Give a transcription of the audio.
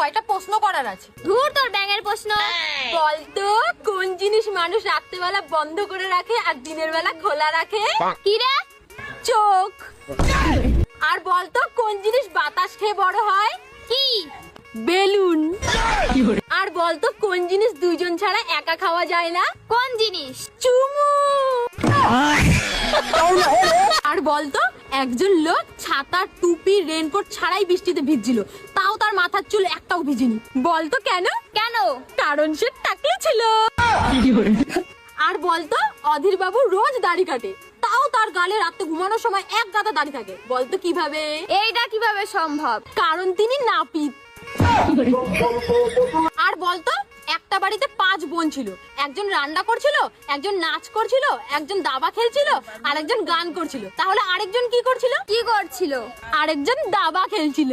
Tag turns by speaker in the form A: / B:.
A: কয়টা প্রশ্ন করার আছে।
B: ধুর তোর ব্যাঙের প্রশ্ন।
A: বলতো কোন জিনিস মানুষ রাত্রেবেলা বন্ধ করে রাখে আর দিনের বেলা খোলা রাখে?
B: কি রে?
A: চোখ। আর বলতো কোন জিনিস বাতাস খেয়ে বড় হয়?
B: কি?
A: বেলুন। আর বলতো কোন জিনিস দুইজন ছাড়া একা খাওয়া যায় না?
B: কোন জিনিস?
A: চুমু। আর বলতো একজন লোক ছাতা টুপি রেনকোট ছাড়াই বৃষ্টিতে ভিজছিল, তাও তার মাথার চুল একটাও ভিজেনি। বলতো কেন?
B: কেন?
A: কারণ সে টাকলা ছিল। আর বলতো অধীর বাবু রোজ দাড়ি কাটে, তাও তার গালে রাতে ঘুমানোর সময় এক গাদা দাড়ি থাকে। বলতো কিভাবে?
B: এইটা কিভাবে সম্ভব?
A: কারণ তিনি নাপিত। আর বলতো একটা বাড়িতে 5 বোন ছিল, একজন রান্না করছিল, একজন নাচ করছিল, একজন দাবা খেলছিল, আর একজন গান করছিল। তাহলে আরেকজন কি করছিল?
B: কি করছিল?
A: আরেকজন দাবা খেলছিল।